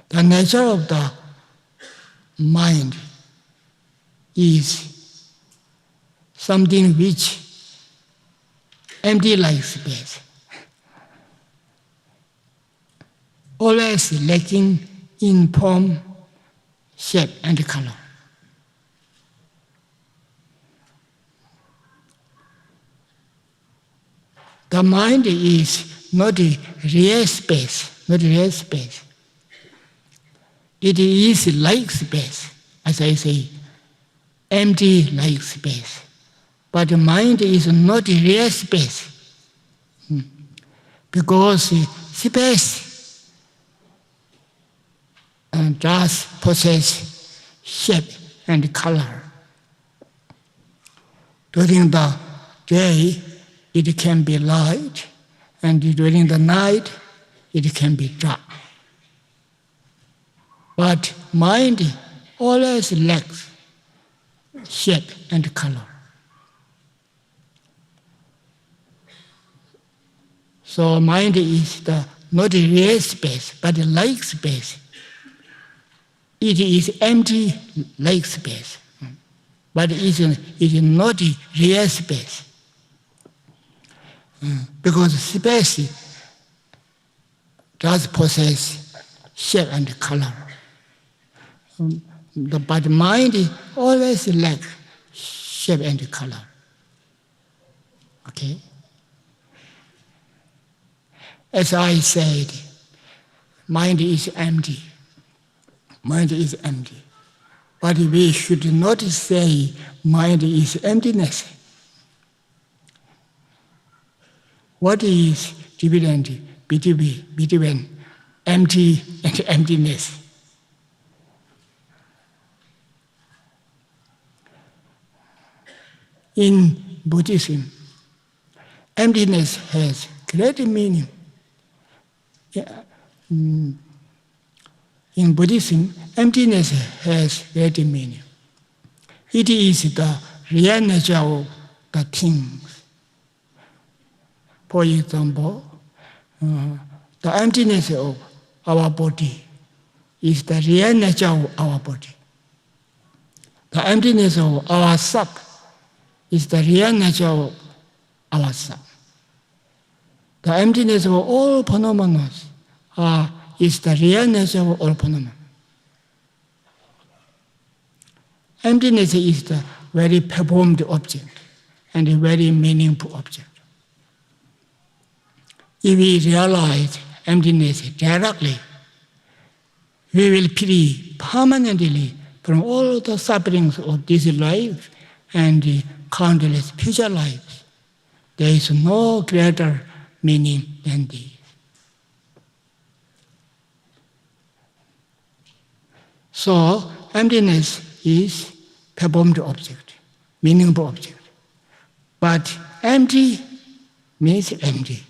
The nature of the mind is something which empty like space, always lacking in form, shape, and color. The mind is not a real space, not real space. It is like space, as I say, empty like space. But the mind is not a real space, because space does possess shape and color. During the day, it can be light, and during the night, it can be dark. But mind always lacks shape and color. So mind is not a real space, but a like space. It is empty like space, but it is not a real space. Because space does possess shape and color. But mind always lacks shape and color. Okay? As I said, mind is empty. Mind is empty. But we should not say mind is emptiness. What is different between empty and emptiness? In Buddhism, emptiness has great meaning. In Buddhism, emptiness has great meaning. It is the real nature of the things. For example, the emptiness of our body is the real nature of our body. The emptiness of our self is the real nature of our self. The emptiness of all phenomena is the real nature of all phenomena. Emptiness is the very performed object and a very meaningful object. If we realize emptiness directly, we will free permanently from all the sufferings of this life and countless future lives. There is no greater meaning than this. So, emptiness is performed object, meaningful object. But empty means empty.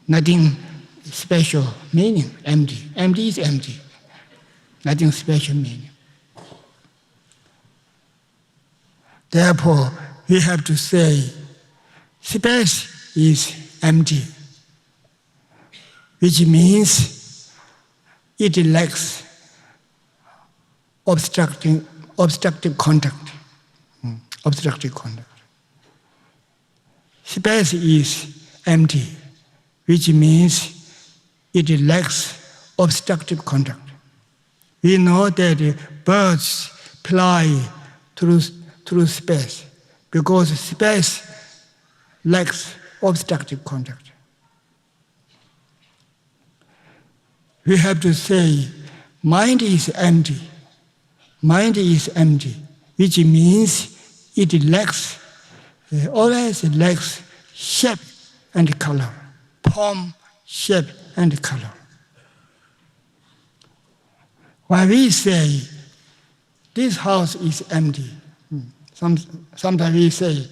Nothing special meaning, empty. Empty is empty. Nothing special meaning. Therefore, we have to say, space is empty, which means it lacks obstructive contact. Obstructive contact. Space is empty, which means it lacks obstructive contact. We know that birds fly through space because space lacks obstructive contact. We have to say, mind is empty. Mind is empty, which means it always lacks shape and color, form, shape, and color. When we say, this house is empty, sometimes we say,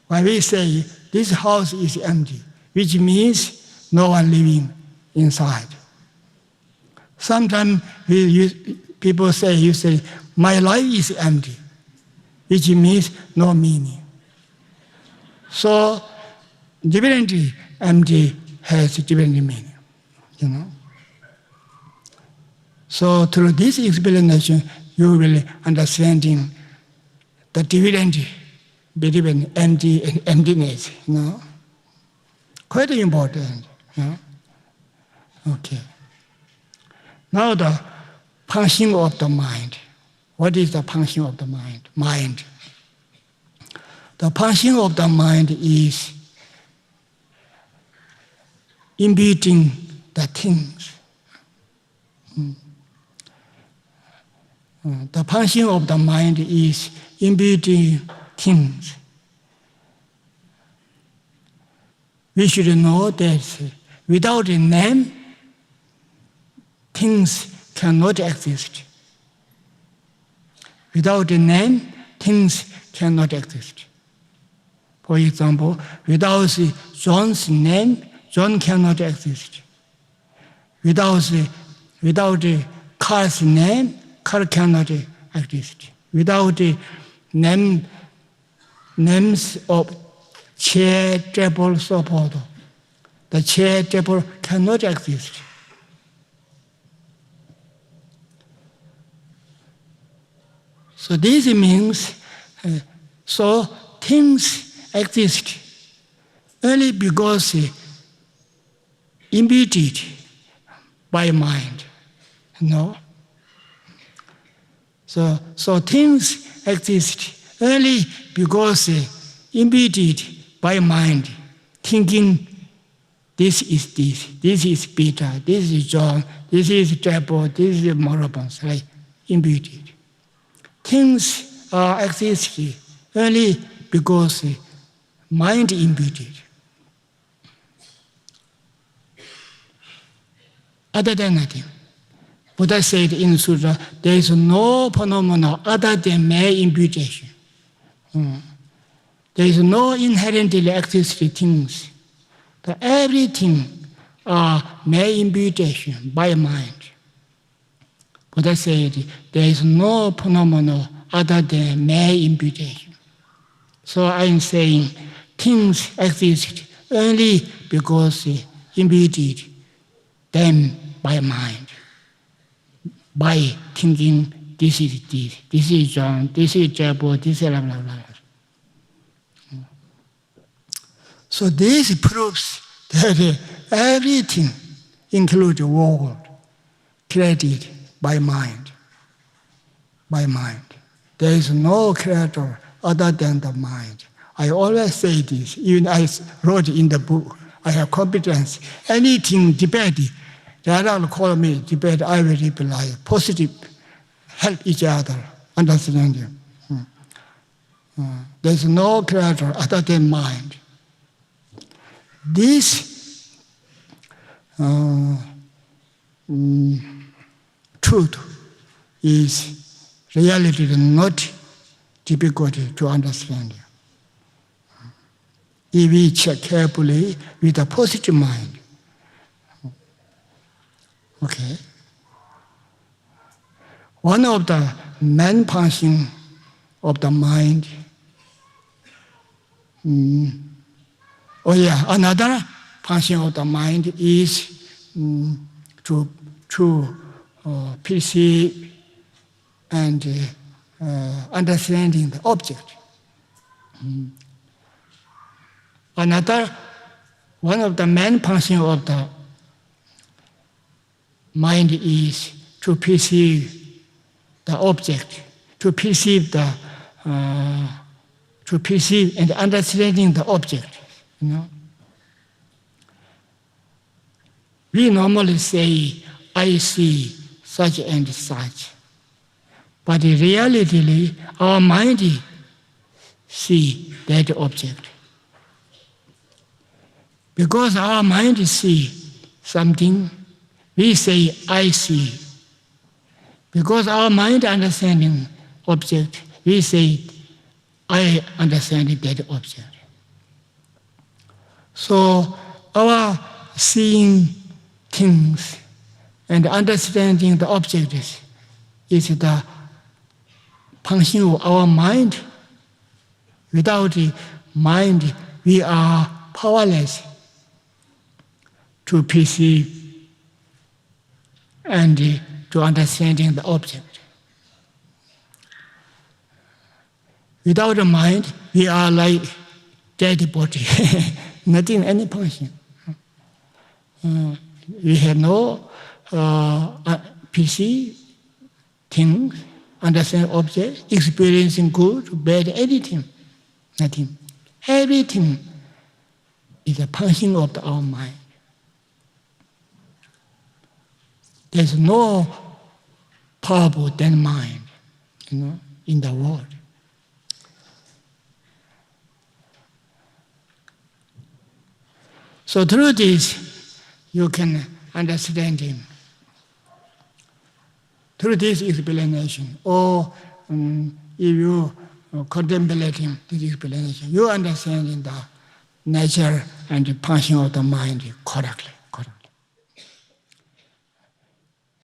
when we say, this house is empty, which means no one living inside. Sometimes people say, you say, my life is empty, which means no meaning. So, differently, empty has different meaning, So through this explanation, you will understanding the dividend between empty and emptiness. Quite important. Okay. Now the function of the mind. What is the function of the mind? Mind. The function of the mind is imputing the things. The function of the mind is imputing things. We should know that without a name, things cannot exist. Without a name, things cannot exist. For example, without John's name, John cannot exist. Without Carl's name, Carl cannot exist. Without the names of chair, table, so forth, the chair, table cannot exist. So this means, so things exist only because imputed by mind. So things exist only because imputed by mind, thinking this is Peter, this is John, this is Trappo, this is moribund, like imputed. Things exist only because mind imputed. Other than nothing. Buddha said in Sutra, there is no phenomenon other than mere imputation. There is no inherently existing things. Everything are mere imputation by mind. Buddha said there is no phenomenon other than mere imputation. So I am saying things exist only because imputed them by mind. By thinking this is John, this is Jabbo, this is blah, blah, blah. So this proves that everything, including the world, created by mind. By mind. There is no creator other than the mind. I always say this, even I wrote in the book, I have competence. Anything debate, the other call me debate, I will reply. Positive, help each other, understanding. There is no creator other than mind. This truth is reality not difficult to understand. If we check carefully with a positive mind. Okay. One of the main functions of the mind. Another function of the mind is to perceive and understanding the object. Another one of the main functions of the mind is to perceive the object, to perceive and understanding the object. We normally say, I see such and such. But in reality, our mind sees that object. Because our mind sees something, we say, I see. Because our mind understanding object, we say, I understand that object. So our seeing things and understanding the objects is the function of our mind. Without the mind, we are powerless to perceive and to understanding the object. Without a mind, we are like dead body, nothing, any function. We have no PC, things, understand object, experiencing good, bad, anything, nothing. Everything is a function of our mind. There's no powerful than mind, in the world. So through this, you can understand him. Through this explanation, or if you contemplate him, this explanation, you understand the nature and the function of the mind correctly.